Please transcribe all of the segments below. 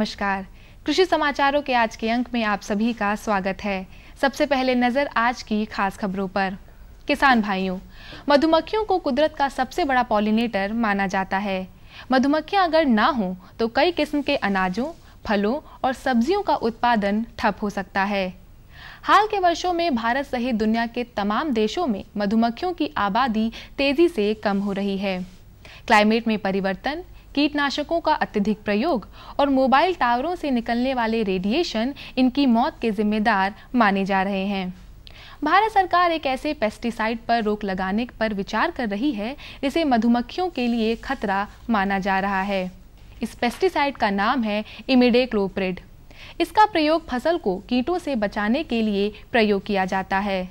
नमस्कार। कृषि समाचारों के आज के अंक में आप सभी का स्वागत है। सबसे पहले नजर आज की खास खबरों पर। किसान भाइयों, मधुमक्खियों को कुदरत का सबसे बड़ा पॉलिनेटर माना जाता है। मधुमक्खियां अगर ना हो तो कई किस्म के अनाजों, फलों और सब्जियों का उत्पादन ठप हो सकता है। हाल के वर्षों में भारत सहित दुनिया के तमाम देशों में मधुमक्खियों की आबादी तेजी से कम हो रही है। क्लाइमेट में परिवर्तन, कीटनाशकों का अत्यधिक प्रयोग और मोबाइल टावरों से निकलने वाले रेडिएशन इनकी मौत के जिम्मेदार माने जा रहे हैं। भारत सरकार एक ऐसे पेस्टिसाइड पर रोक लगाने पर विचार कर रही है जिसे मधुमक्खियों के लिए खतरा माना जा रहा है। इस पेस्टिसाइड का नाम है इमिडाक्लोप्रिड। इसका प्रयोग फसल को कीटों से बचाने के लिए प्रयोग किया जाता है।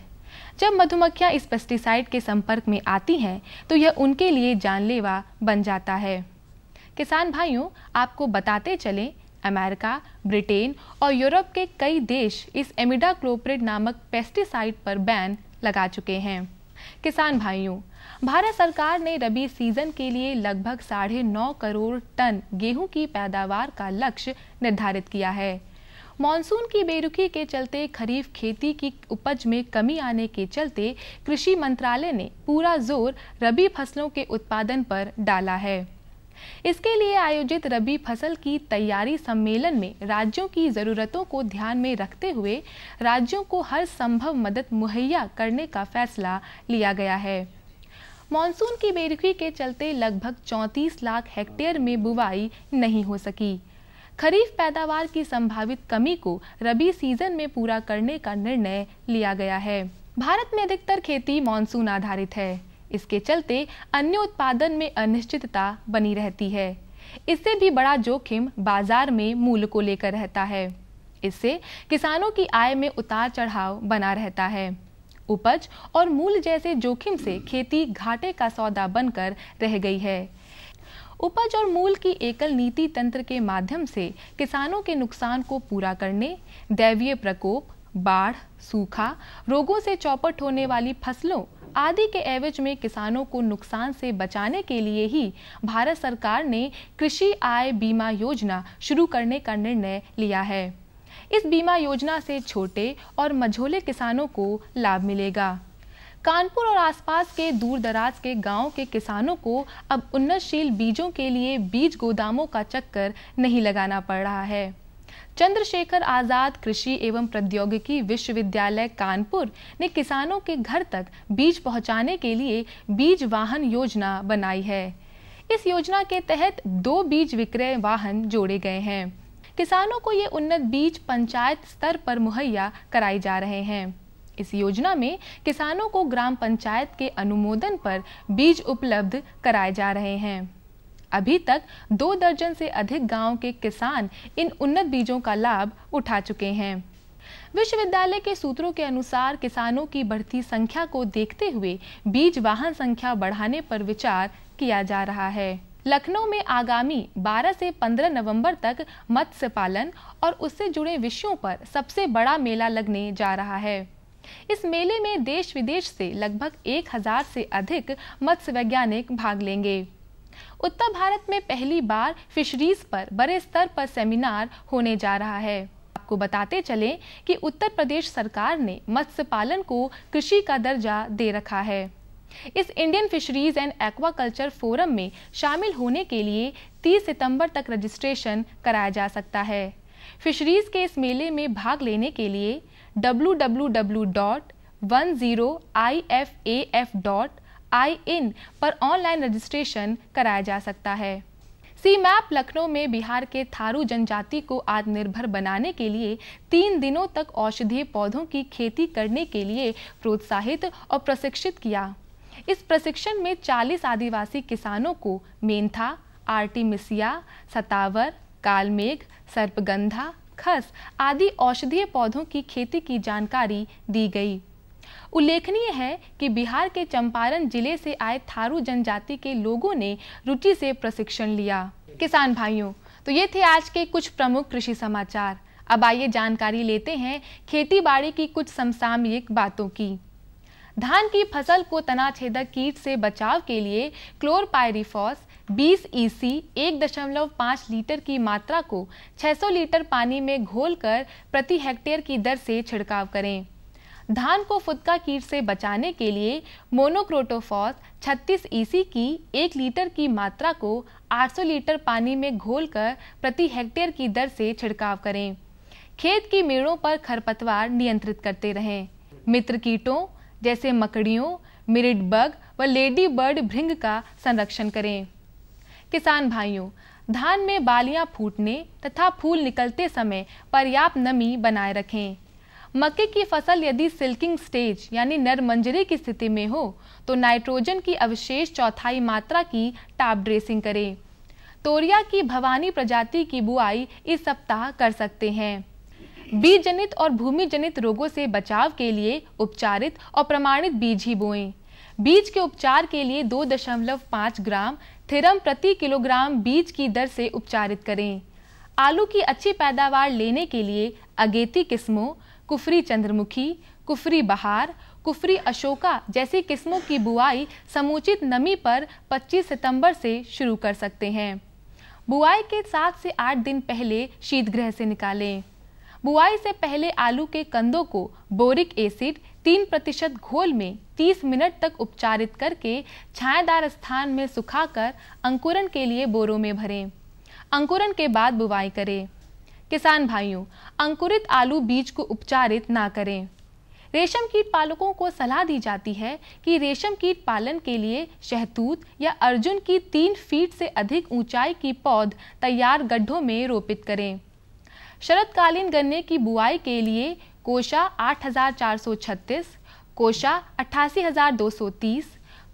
जब मधुमक्खियां इस पेस्टिसाइड के संपर्क में आती हैं तो यह उनके लिए जानलेवा बन जाता है। किसान भाइयों, आपको बताते चलें, अमेरिका, ब्रिटेन और यूरोप के कई देश इस इमिडाक्लोप्रिड नामक पेस्टिसाइड पर बैन लगा चुके हैं। किसान भाइयों, भारत सरकार ने रबी सीजन के लिए लगभग 9.5 करोड़ टन गेहूं की पैदावार का लक्ष्य निर्धारित किया है। मॉनसून की बेरुखी के चलते खरीफ खेती की उपज में कमी आने के चलते कृषि मंत्रालय ने पूरा जोर रबी फसलों के उत्पादन पर डाला है। इसके लिए आयोजित रबी फसल की तैयारी सम्मेलन में राज्यों की जरूरतों को ध्यान में रखते हुए राज्यों को हर संभव मदद मुहैया करने का फैसला लिया गया है। मॉनसून की बेरुखी के चलते लगभग 34 लाख हेक्टेयर में बुवाई नहीं हो सकी। खरीफ पैदावार की संभावित कमी को रबी सीजन में पूरा करने का निर्णय लिया गया है। भारत में अधिकतर खेती मॉनसून आधारित है। इसके चलते अन्य उत्पादन में अनिश्चितता बनी रहती है। इससे भी बड़ा जोखिम बाजार में मूल्य को लेकर रहता है। इससे किसानों की आय में उतार चढ़ाव बना रहता है। उपज और मूल्य जैसे जोखिम से खेती घाटे का सौदा बनकर रह गई है। उपज और मूल्य की एकल नीति तंत्र के माध्यम से किसानों के नुकसान को पूरा करने, दैवीय प्रकोप, बाढ़, सूखा, रोगों से चौपट होने वाली फसलों आदि के एवज में किसानों को नुकसान से बचाने के लिए ही भारत सरकार ने कृषि आय बीमा योजना शुरू करने का निर्णय लिया है। इस बीमा योजना से छोटे और मझोले किसानों को लाभ मिलेगा। कानपुर और आसपास के दूर दराज के गांवों के किसानों को अब उन्नतशील बीजों के लिए बीज गोदामों का चक्कर नहीं लगाना पड़ रहा है। चंद्रशेखर आजाद कृषि एवं प्रौद्योगिकी विश्वविद्यालय कानपुर ने किसानों के घर तक बीज पहुंचाने के लिए बीज वाहन योजना बनाई है। इस योजना के तहत 2 बीज विक्रय वाहन जोड़े गए हैं। किसानों को ये उन्नत बीज पंचायत स्तर पर मुहैया कराए जा रहे हैं। इस योजना में किसानों को ग्राम पंचायत के अनुमोदन पर बीज उपलब्ध कराए जा रहे हैं। अभी तक 2 दर्जन से अधिक गांव के किसान इन उन्नत बीजों का लाभ उठा चुके हैं। विश्वविद्यालय के सूत्रों के अनुसार किसानों की बढ़ती संख्या को देखते हुए बीज वाहन संख्या बढ़ाने पर विचार किया जा रहा है। लखनऊ में आगामी 12 से 15 नवंबर तक मत्स्य पालन और उससे जुड़े विषयों पर सबसे बड़ा मेला लगने जा रहा है। इस मेले में देश विदेश से लगभग 1000 से अधिक मत्स्य वैज्ञानिक भाग लेंगे। उत्तर भारत में पहली बार फिशरीज पर बड़े स्तर पर सेमिनार होने जा रहा है। आपको बताते चलें कि उत्तर प्रदेश सरकार ने मत्स्य पालन को कृषि का दर्जा दे रखा है। इस Indian fisheries and aquaculture forum में शामिल होने के लिए 30 सितंबर तक रजिस्ट्रेशन कराया जा सकता है। फिशरीज के इस मेले में भाग लेने के लिए www.10ifaf.in पर ऑनलाइन रजिस्ट्रेशन कराया जा सकता है। सी मैप लखनऊ में बिहार के थारू जनजाति को आत्मनिर्भर बनाने के लिए 3 दिनों तक औषधीय पौधों की खेती करने के लिए प्रोत्साहित और प्रशिक्षित किया। इस प्रशिक्षण में 40 आदिवासी किसानों को मेंथा, आर्टिमिसिया, सतावर, कालमेघ, सर्पगंधा, खस आदि औषधीय पौधों की खेती की जानकारी दी गई। उल्लेखनीय है कि बिहार के चंपारण जिले से आए थारू जनजाति के लोगों ने रुचि से प्रशिक्षण लिया। किसान भाइयों, तो ये थे आज के कुछ प्रमुख कृषि समाचार। अब आइए जानकारी लेते हैं खेती बाड़ी की कुछ समसामयिक बातों की। धान की फसल को तना छेदक कीट से बचाव के लिए क्लोरपाइरिफॉस 20 EC 1.5 लीटर की मात्रा को 600 लीटर पानी में घोलकर प्रति हेक्टेयर की दर से छिड़काव करें। धान को फुदका कीट से बचाने के लिए मोनोक्रोटोफॉस 36 EC की 1 लीटर की मात्रा को 800 लीटर पानी में घोलकर प्रति हेक्टेयर की दर से छिड़काव करें। खेत की मेड़ों पर खरपतवार नियंत्रित करते रहें। मित्र कीटों जैसे मकड़ियों, मिरिड बग व लेडी बर्ड भृंग का संरक्षण करें। किसान भाइयों, धान में बालियां फूटने तथा फूल निकलते समय पर्याप्त नमी बनाए रखें। मक्के की फसल यदि सिल्किंग स्टेज यानी नर मंजरी की स्थिति में हो तो नाइट्रोजन की अवशेष चौथाई मात्रा की टॉप ड्रेसिंग करें। तोरिया की भवानी प्रजाति की बुआई इस सप्ताह कर सकते हैं। बीज जनित और भूमि जनित रोगों से बचाव के लिए उपचारित और प्रमाणित बीज ही बोएं। बीज के उपचार के लिए 2.5 ग्राम थिरम प्रति किलोग्राम बीज की दर से उपचारित करें। आलू की अच्छी पैदावार लेने के लिए अगेती किस्मों, कुफरी चंद्रमुखी, कुफरी बहार, कुफरी अशोका जैसी किस्मों की बुआई समुचित नमी पर 25 सितंबर से शुरू कर सकते हैं। बुआई के 7 से 8 दिन पहले शीतगृह से निकालें। बुआई से पहले आलू के कंदों को बोरिक एसिड 3% घोल में 30 मिनट तक उपचारित करके छायादार स्थान में सुखाकर अंकुरण के लिए बोरों में भरें। अंकुरण के बाद बुवाई करें। किसान भाइयों, अंकुरित आलू बीज को उपचारित ना करें। रेशम कीट पालकों को सलाह दी जाती है कि रेशम कीट पालन के लिए शहतूत या अर्जुन की 3 फीट से अधिक ऊंचाई की पौध तैयार गड्ढों में रोपित करें। शरतकालीन गन्ने की बुआई के लिए कोशा 8436, कोशा 88230,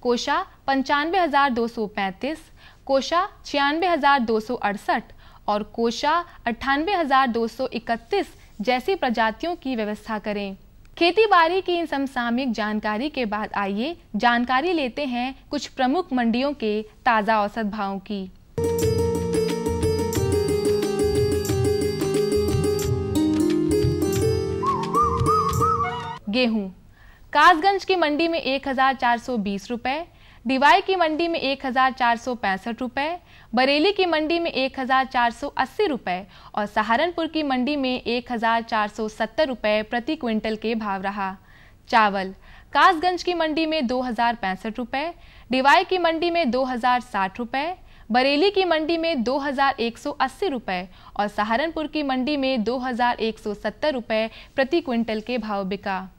कोशा 95235, कोशा 96268 और कोशा 98231 जैसी प्रजातियों की व्यवस्था करें। खेती-बाड़ी की इन समसामयिक जानकारी के बाद आइए जानकारी लेते हैं कुछ प्रमुख मंडियों के ताज़ा औसत भावों की। गेहूं कासगंज की मंडी में 1420 रुपए, डिवाई की मंडी में 1465 रुपए, बरेली की मंडी में 1480 रुपए और सहारनपुर की मंडी में 1470 रुपए प्रति क्विंटल के भाव रहा। चावल कासगंज की मंडी में 2065 रुपए, डिवाई की मंडी में 2060 रुपए, बरेली की मंडी में 2180 रुपए और सहारनपुर की मंडी में 2170 रुपए प्रति क्विंटल के भाव बिका।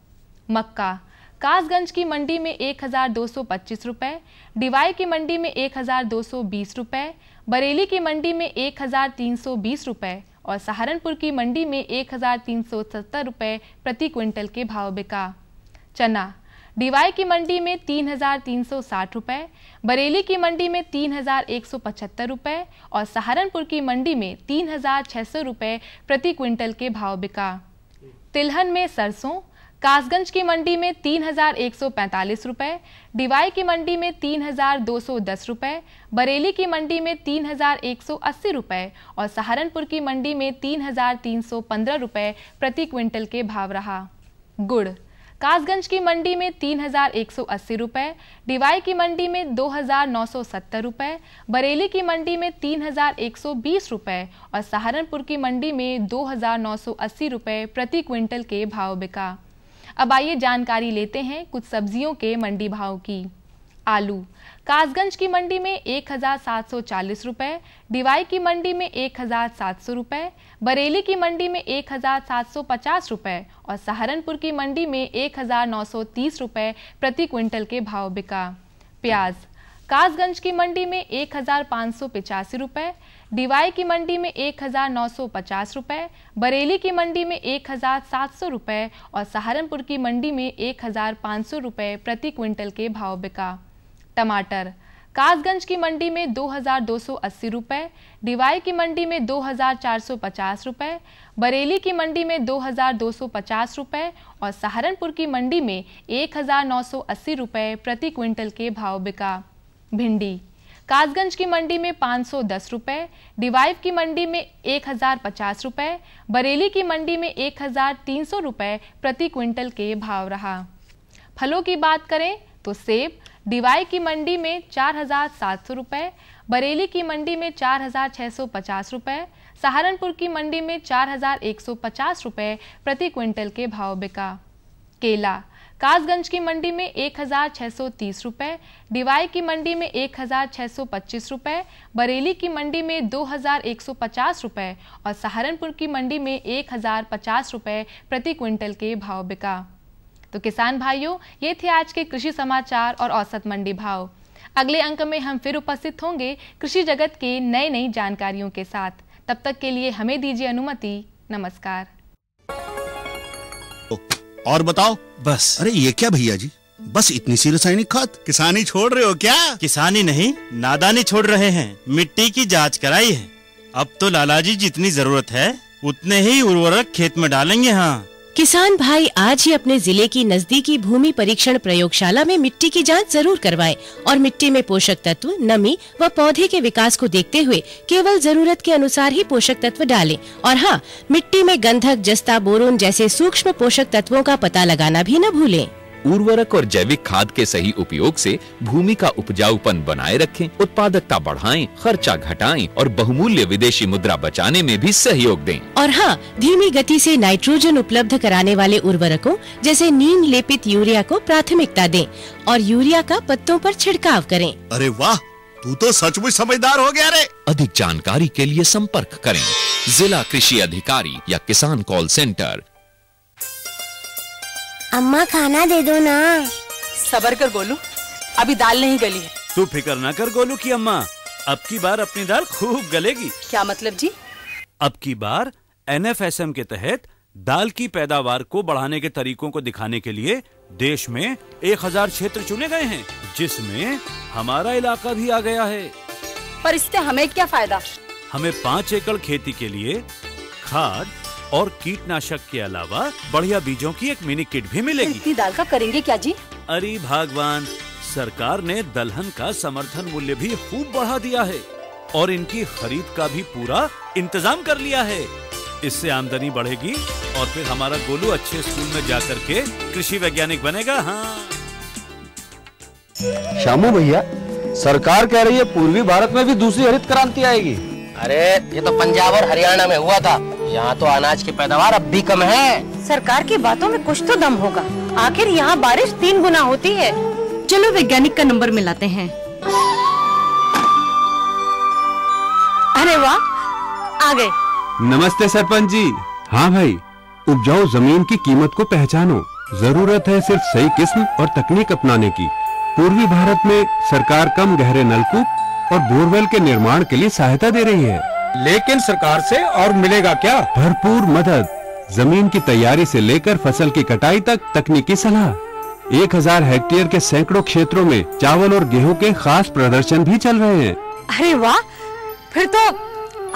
मक्का कासगंज की मंडी में 1225 रुपए, डिवाई की मंडी में 1220 रुपए, बरेली की मंडी में 1320 रुपए और सहारनपुर की मंडी में 1370 रुपए प्रति क्विंटल के भाव बिका। चना डिवाई की मंडी में 3360 रुपए, बरेली की मंडी में 3175 रुपए और सहारनपुर की मंडी में 3600 रुपए प्रति क्विंटल के भाव बिका। तिलहन में सरसों कासगंज की मंडी में 3145 रुपए, डिवाई की मंडी में 3210 रुपए, बरेली की मंडी में 3180 रुपए और सहारनपुर की मंडी में 3315 रुपए प्रति क्विंटल के भाव रहा। गुड़ कासगंज की मंडी में 3180 रुपए, डिवाई की मंडी में 2970 रुपए, बरेली की मंडी में 3120 रुपए और सहारनपुर की मंडी में 2980 रुपए प्रति क्विंटल के भाव बिका। अब आइए जानकारी लेते हैं कुछ सब्जियों के मंडी भाव की। आलू कासगंज की मंडी में 1740 रुपए, डिवाई की मंडी में 1700 रुपए, बरेली की मंडी में 1750 रुपए और सहारनपुर की मंडी में 1930 रुपए प्रति क्विंटल के भाव बिका। प्याज कासगंज की मंडी में 1585 रुपए, डिवाई की मंडी में 1950 रुपए, बरेली की मंडी में 1700 रुपए और सहारनपुर की मंडी में 1500 रुपए प्रति क्विंटल के भाव बिका। टमाटर कासगंज की मंडी में 2280 रुपए, डिवाई की मंडी में 2450 रुपए, बरेली की मंडी में 2250 रुपए और सहारनपुर की मंडी में 1980 रुपए प्रति क्विंटल के भाव बिका। भिंडी कासगंज की मंडी में 510 रुपए, डिवाई की मंडी में 1050 रुपए, बरेली की मंडी में 1300 रुपए प्रति क्विंटल के भाव रहा। फलों की बात करें तो सेब डिवाई की मंडी में 4700 रुपए, बरेली की मंडी में 4,650 रुपये, सहारनपुर की मंडी में 4,150 रुपये प्रति क्विंटल के भाव बिका। केला कासगंज की मंडी में 1,630 रुपये, डिवाई की मंडी में 1,625 रुपये, बरेली की मंडी में 2,150 रुपये और सहारनपुर की मंडी में 1,050 रुपये प्रति क्विंटल के भाव बिका। तो किसान भाइयों, ये थे आज के कृषि समाचार और औसत मंडी भाव। अगले अंक में हम फिर उपस्थित होंगे कृषि जगत के नई नई जानकारियों के साथ। तब तक के लिए हमें दीजिए अनुमति। नमस्कार। और बताओ। बस। अरे ये क्या भैया जी, बस इतनी सी रासायनिक खाद? किसानी छोड़ रहे हो क्या? किसानी नहीं, नादानी छोड़ रहे हैं। मिट्टी की जांच कराई है। अब तो लालाजी जितनी जरूरत है उतने ही उर्वरक खेत में डालेंगे। हाँ, किसान भाई आज ही अपने जिले की नजदीकी भूमि परीक्षण प्रयोगशाला में मिट्टी की जांच जरूर करवाएं और मिट्टी में पोषक तत्व, नमी व पौधे के विकास को देखते हुए केवल जरूरत के अनुसार ही पोषक तत्व डालें। और हाँ, मिट्टी में गंधक, जस्ता, बोरोन जैसे सूक्ष्म पोषक तत्वों का पता लगाना भी न भूलें। उर्वरक और जैविक खाद के सही उपयोग से भूमि का उपजाऊपन बनाए रखें, उत्पादकता बढ़ाएं, खर्चा घटाएं और बहुमूल्य विदेशी मुद्रा बचाने में भी सहयोग दें। और हाँ, धीमी गति से नाइट्रोजन उपलब्ध कराने वाले उर्वरकों जैसे नीम लेपित यूरिया को प्राथमिकता दें और यूरिया का पत्तों पर छिड़काव करें। अरे वाह, तू तो सचमुच समझदार हो गया रे। अधिक जानकारी के लिए संपर्क करें जिला कृषि अधिकारी या किसान कॉल सेंटर। अम्मा खाना दे दो ना। सबर कर गोलू, अभी दाल नहीं गली है। तू फिक्र ना कर गोलू की अम्मा, अब की बार अपनी दाल खूब गलेगी। क्या मतलब जी? अब की बार NFSM के तहत दाल की पैदावार को बढ़ाने के तरीकों को दिखाने के लिए देश में 1000 क्षेत्र चुने गए हैं, जिसमें हमारा इलाका भी आ गया है। पर इससे हमें क्या फायदा? हमें 5 एकड़ खेती के लिए खाद और कीटनाशक के अलावा बढ़िया बीजों की एक मिनी किट भी मिलेगी। इतनी दाल का करेंगे क्या जी? अरे भगवान, सरकार ने दलहन का समर्थन मूल्य भी खूब बढ़ा दिया है और इनकी खरीद का भी पूरा इंतजाम कर लिया है। इससे आमदनी बढ़ेगी और फिर हमारा गोलू अच्छे स्कूल में जाकर के कृषि वैज्ञानिक बनेगा। हाँ शामू भैया, सरकार कह रही है पूर्वी भारत में भी दूसरी हरित क्रांति आएगी। अरे ये तो पंजाब और हरियाणा में हुआ था, यहाँ तो अनाज की पैदावार अब भी कम है। सरकार की बातों में कुछ तो दम होगा, आखिर यहाँ बारिश 3 गुना होती है। चलो वैज्ञानिक का नंबर मिलाते हैं। अरे वाह, आ गए। नमस्ते सरपंच जी। हाँ भाई, उपजाऊ जमीन की कीमत को पहचानो। जरूरत है सिर्फ सही किस्म और तकनीक अपनाने की। पूर्वी भारत में सरकार कम गहरे नलकूप और बोरवेल के निर्माण के लिए सहायता दे रही है। लेकिन सरकार से और मिलेगा क्या? भरपूर मदद, जमीन की तैयारी से लेकर फसल की कटाई तक तकनीकी सलाह। 1000 हेक्टेयर के सैकड़ों क्षेत्रों में चावल और गेहूं के खास प्रदर्शन भी चल रहे हैं। अरे वाह, फिर तो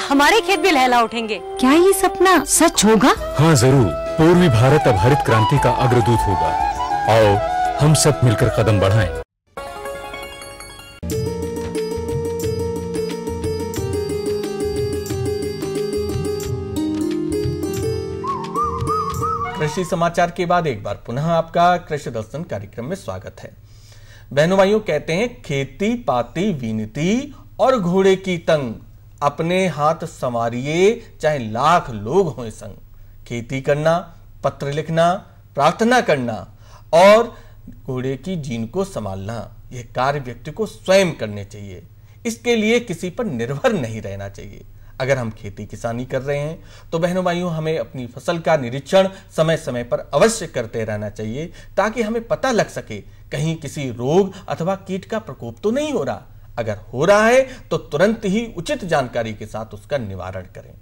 हमारे खेत भी लहला उठेंगे। क्या ये सपना सच होगा? हाँ जरूर, पूर्वी भारत अब हरित क्रांति का अग्रदूत होगा। आओ हम सब मिलकर कदम बढ़ाएं। कृषि समाचार के बाद एक बार पुनः आपका कृषि दर्शन कार्यक्रम में स्वागत है। बहनों भाइयों, कहते हैं खेती पाती विनती और घोड़े की तंग, अपने हाथ संवारिए चाहे लाख लोग हों संग। खेती करना, पत्र लिखना, प्रार्थना करना और घोड़े की जीन को संभालना, यह कार्य व्यक्ति को स्वयं करने चाहिए। इसके लिए किसी पर निर्भर नहीं रहना चाहिए। अगर हम खेती किसानी कर रहे हैं तो बहनों भाइयों, हमें अपनी फसल का निरीक्षण समय समय पर अवश्य करते रहना चाहिए, ताकि हमें पता लग सके कहीं किसी रोग अथवा कीट का प्रकोप तो नहीं हो रहा। अगर हो रहा है तो तुरंत ही उचित जानकारी के साथ उसका निवारण करें।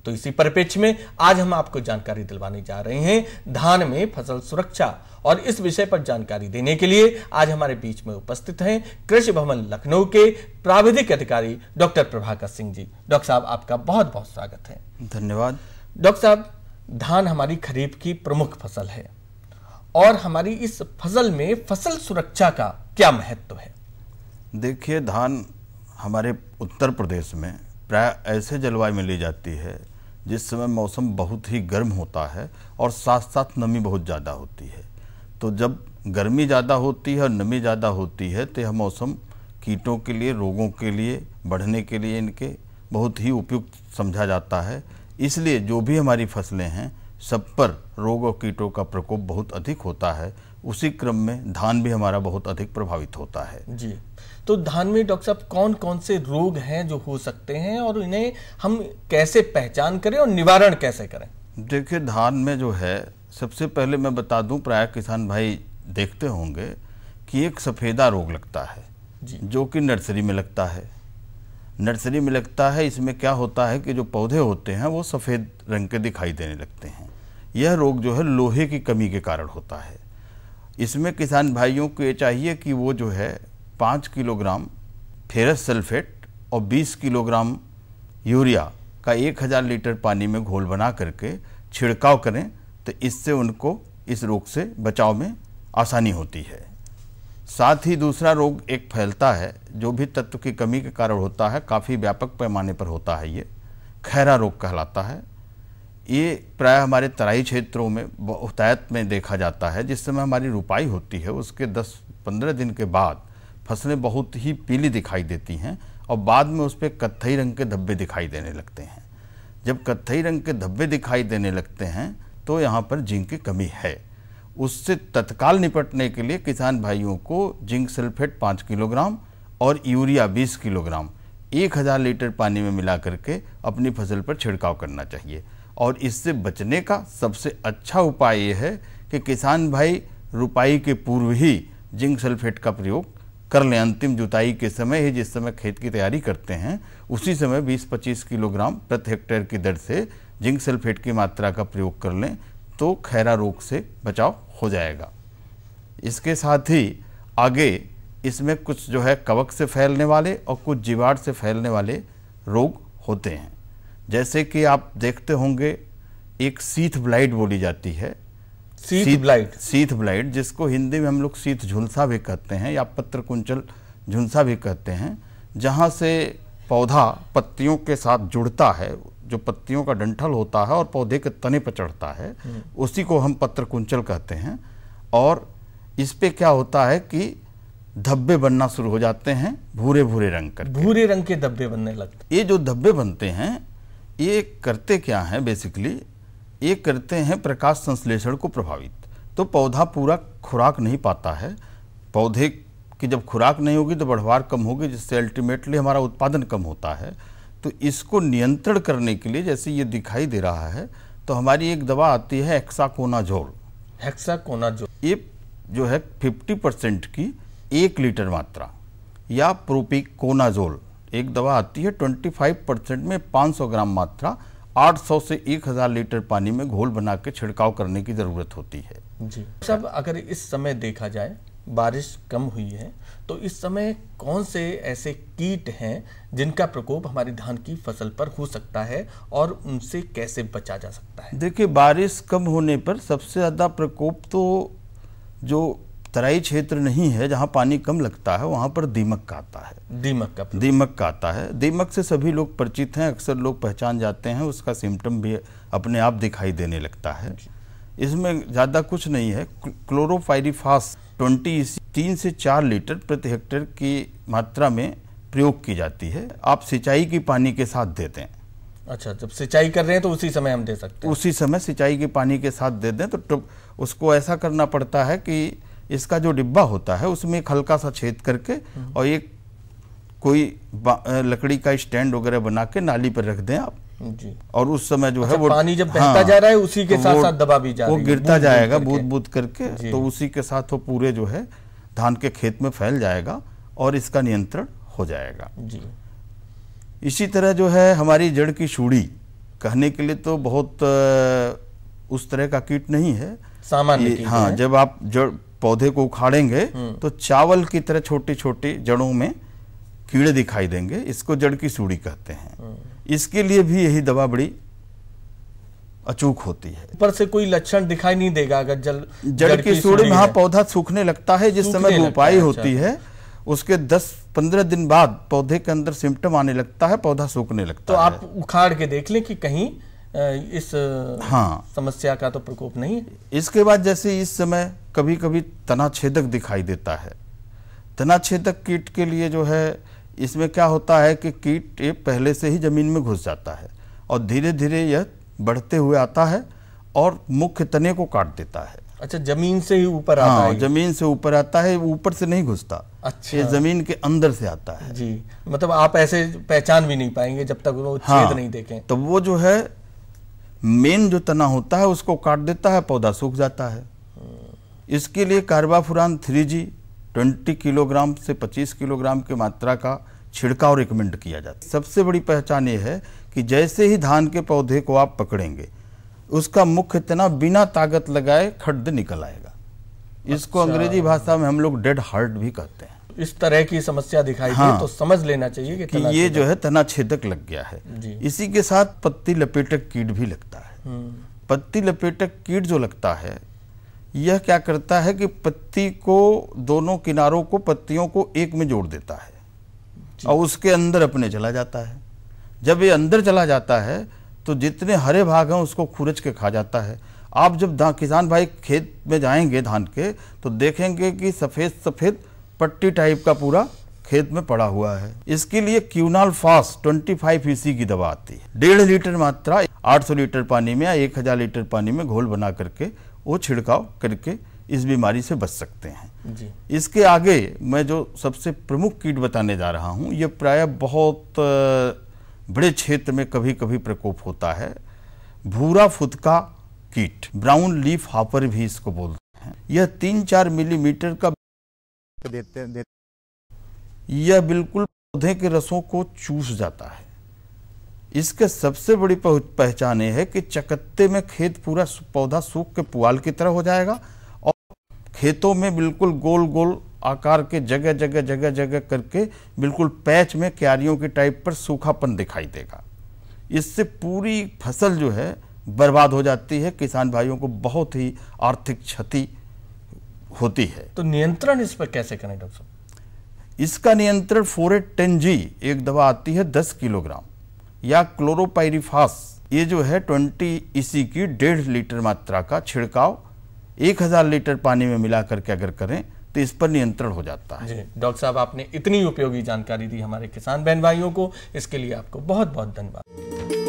तो इसी परिप्रेक्ष्य में आज हम आपको जानकारी दिलवाने जा रहे हैं धान में फसल सुरक्षा, और इस विषय पर जानकारी देने के लिए आज हमारे बीच में उपस्थित हैं कृषि भवन लखनऊ के प्राविधिक अधिकारी डॉक्टर प्रभाकर सिंह जी। डॉक्टर साहब, आपका बहुत बहुत स्वागत है। धन्यवाद। डॉक्टर साहब, धान हमारी खरीफ की प्रमुख फसल है और हमारी इस फसल में फसल सुरक्षा का क्या महत्व है? देखिए, धान हमारे उत्तर प्रदेश में प्राय ऐसे जलवायु में ली जाती है जिस समय मौसम बहुत ही गर्म होता है और साथ साथ नमी बहुत ज़्यादा होती है। तो जब गर्मी ज़्यादा होती है और नमी ज़्यादा होती है तो यह मौसम कीटों के लिए, रोगों के लिए, बढ़ने के लिए इनके बहुत ही उपयुक्त समझा जाता है। इसलिए जो भी हमारी फसलें हैं सब पर रोग और कीटों का प्रकोप बहुत अधिक होता है। उसी क्रम में धान भी हमारा बहुत अधिक प्रभावित होता है। जी, तो धान में डॉक्टर साहब कौन कौन से रोग हैं जो हो सकते हैं और इन्हें हम कैसे पहचान करें और निवारण कैसे करें? देखिए, धान में जो है सबसे पहले मैं बता दूं, प्राय किसान भाई देखते होंगे कि एक सफ़ेदा रोग लगता है जी, जो कि नर्सरी में लगता है। नर्सरी में लगता है, इसमें क्या होता है कि जो पौधे होते हैं वो सफ़ेद रंग के दिखाई देने लगते हैं। यह रोग जो है लोहे की कमी के कारण होता है। इसमें किसान भाइयों को ये चाहिए कि वो जो है 5 किलोग्राम फेरस सल्फेट और 20 किलोग्राम यूरिया का 1000 लीटर पानी में घोल बना करके छिड़काव करें, तो इससे उनको इस रोग से बचाव में आसानी होती है। साथ ही दूसरा रोग एक फैलता है जो भी तत्व की कमी के कारण होता है, काफ़ी व्यापक पैमाने पर होता है, ये खैरा रोग कहलाता है। ये प्राय हमारे तराई क्षेत्रों में बहुतायत में देखा जाता है। जिस समय हमारी रुपाई होती है उसके 10-15 दिन के बाद फसलें बहुत ही पीली दिखाई देती हैं और बाद में उस पर कत्थई रंग के धब्बे दिखाई देने लगते हैं। जब कत्थई रंग के धब्बे दिखाई देने लगते हैं तो यहाँ पर जिंक की कमी है। उससे तत्काल निपटने के लिए किसान भाइयों को जिंक सल्फेट 5 किलोग्राम और यूरिया 20 किलोग्राम 1000 लीटर पानी में मिला करके अपनी फसल पर छिड़काव करना चाहिए। और इससे बचने का सबसे अच्छा उपाय ये है कि किसान भाई रुपाई के पूर्व ही जिंक सल्फेट का प्रयोग कर लें। अंतिम जुताई के समय ही, जिस समय खेत की तैयारी करते हैं, उसी समय 20-25 किलोग्राम प्रति हेक्टेयर की दर से जिंक सल्फेट की मात्रा का प्रयोग कर लें तो खैरा रोग से बचाव हो जाएगा। इसके साथ ही आगे इसमें कुछ जो है कवक से फैलने वाले और कुछ जीवाणु से फैलने वाले रोग होते हैं। जैसे कि आप देखते होंगे एक सीथ ब्लाइट बोली जाती है, सीथ ब्लाइट, जिसको हिंदी में हम लोग सीथ झुलसा भी कहते हैं या पत्र कुंचल झुलसा भी कहते हैं, जहाँ से पौधा पत्तियों के साथ जुड़ता है, जो पत्तियों का डंठल होता है और पौधे के तने पर चढ़ता है, उसी को हम पत्र कुंचल कहते हैं। और इस पे क्या होता है कि धब्बे बनना शुरू हो जाते हैं, भूरे भूरे रंग करके, भूरे रंग के धब्बे बनने लगते। ये जो धब्बे बनते हैं ये करते क्या हैं, बेसिकली ये करते हैं प्रकाश संश्लेषण को प्रभावित। तो पौधा पूरा खुराक नहीं पाता है। पौधे की जब खुराक नहीं होगी तो बढ़वार कम होगी, जिससे अल्टीमेटली हमारा उत्पादन कम होता है। तो इसको नियंत्रण करने के लिए, जैसे ये दिखाई दे रहा है, तो हमारी एक दवा आती है हेक्साकोनाजोल। ये जो है 50% की 1 लीटर मात्रा, या प्रोपिकोनाजोल एक दवा आती है 25% में 500 ग्राम मात्रा, 800 से 1000 लीटर पानी में घोल बना के छिड़काव करने की ज़रूरत होती है जी। सब अगर इस समय देखा जाए, बारिश कम हुई है, तो इस समय कौन से ऐसे कीट हैं जिनका प्रकोप हमारी धान की फसल पर हो सकता है और उनसे कैसे बचा जा सकता है? देखिए, बारिश कम होने पर सबसे ज़्यादा प्रकोप तो जो तराई क्षेत्र नहीं है, जहाँ पानी कम लगता है, वहाँ पर दीमक का आता है। दीमक का आता है। दीमक से सभी लोग परिचित हैं, अक्सर लोग पहचान जाते हैं, उसका सिम्टम भी अपने आप दिखाई देने लगता है। इसमें ज़्यादा कुछ नहीं है। क्लोरोपाइरीफास 3 से 4 लीटर प्रति हेक्टेयर की मात्रा में प्रयोग की जाती है। आप सिंचाई की पानी के साथ देते हैं। अच्छा, जब सिंचाई कर रहे हैं तो उसी समय हम दे सकते हैं? उसी समय सिंचाई के पानी के साथ दे दें। तो उसको ऐसा करना पड़ता है कि इसका जो डिब्बा होता है उसमें एक हल्का सा छेद करके और एक कोई लकड़ी का स्टैंड वगैरह बना के नाली पर रख दें आप जी। और उस समय जो है वो पानी जब बहता जा रहा है उसी के साथ साथ दबा भी जा रही है, वो गिरता जाएगा बूंद बूंद करके, तो उसी के साथ वो पूरे जो है धान के खेत में फैल जाएगा और इसका नियंत्रण हो जाएगा जी। इसी तरह जो है हमारी जड़ की सूड़ी, कहने के लिए तो बहुत उस तरह का कीट नहीं है, सामान्य कीट। हाँ, जब आप जड़ पौधे को उखाड़ेंगे तो चावल की तरह छोटी छोटी जड़ों में कीड़े दिखाई देंगे, इसको जड़ की सूड़ी कहते हैं। इसके लिए भी यही दवा बड़ी अचूक होती है। ऊपर से कोई लक्षण दिखाई नहीं देगा अगर जड़ की सूड़ी में, हाँ, पौधा सूखने लगता है। जिस समय रोपाई होती है उसके 10-15 दिन बाद पौधे के अंदर सिम्टम आने लगता है, पौधा सूखने लगता है। तो आप उखाड़ के देख लें कि कहीं इस समस्या का तो प्रकोप नहीं है। इसके बाद जैसे इस समय कभी कभी तना छेदक दिखाई देता है, तनाछेदक कीट के लिए जो है इसमें क्या होता है कि कीट ये पहले से ही जमीन में घुस जाता है और धीरे धीरे यह बढ़ते हुए आता है और मुख्य तने को काट देता है। अच्छा, जमीन से ही ऊपर आता है? जमीन से ऊपर आता है, ऊपर से नहीं घुसता। अच्छा, ये जमीन के अंदर से आता है जी। मतलब आप ऐसे पहचान भी नहीं पाएंगे जब तक वो छेद नहीं देखें। तो वो जो है मेन जो तना होता है उसको काट देता है, पौधा सूख जाता है। इसके लिए कार्बाफुरान 3G 20 किलोग्राम से 25 किलोग्राम की मात्रा का छिड़काव रिकमेंड किया जाता है। सबसे बड़ी पहचान ये है कि जैसे ही धान के पौधे को आप पकड़ेंगे उसका मुख्य तना बिना ताकत लगाए खड्ड निकल आएगा। इसको अंग्रेजी भाषा में हम लोग डेड हार्ट भी कहते हैं। इस तरह की समस्या दिखाई दे तो समझ लेना चाहिए कि ये जो है तना छेदक लग गया है। इसी के साथ पत्ती लपेटक कीट भी लगता है। पत्ती लपेटक कीट जो लगता है यह क्या करता है कि पत्ती को दोनों किनारों को पत्तियों को एक में जोड़ देता है और उसके अंदर अपने चला जाता है। जब ये अंदर चला जाता है तो जितने हरे भाग हैं उसको खुरच के खा जाता है। आप जब किसान भाई खेत में जाएंगे धान के तो देखेंगे कि सफ़ेद सफ़ेद पट्टी टाइप का पूरा खेत में पड़ा हुआ है। इसके लिए क्यूनाल फास 25 EC की दवा आती है। 1.5 लीटर मात्रा 800 लीटर पानी में या 1000 लीटर पानी में घोल बना करके वो छिड़काव करके इस बीमारी से बच सकते हैं जी। इसके आगे मैं जो सबसे प्रमुख कीट बताने जा रहा हूँ ये प्रायः बहुत बड़े क्षेत्र में कभी कभी प्रकोप होता है। भूरा फुदका कीट, ब्राउन लीफ हॉपर भी इसको बोलते हैं। यह 3-4 मिलीमीटर का यह बिल्कुल पौधे के रसों को चूस जाता है। इसके सबसे बड़ी पहचान ये है कि चकत्ते में खेत पूरा पौधा सूख के पुआल की तरह हो जाएगा और खेतों में बिल्कुल गोल गोल आकार के जगह जगह जगह जगह करके बिल्कुल पैच में क्यारियों के टाइप पर सूखापन दिखाई देगा। इससे पूरी फसल जो है बर्बाद हो जाती है। किसान भाइयों को बहुत ही आर्थिक क्षति होती है। तो नियंत्रण इस पर कैसे करें डॉक्टर साहब? इसका नियंत्रण 4-10G एक दवा आती है 10 किलोग्राम या क्लोरोपाइरिफास ये जो है 20 EC की 1.5 लीटर मात्रा का छिड़काव 1000 लीटर पानी में मिला करके अगर करें तो इस पर नियंत्रण हो जाता है। जी डॉक्टर साहब, आपने इतनी उपयोगी जानकारी दी हमारे किसान बहन भाइयों को, इसके लिए आपको बहुत बहुत धन्यवाद।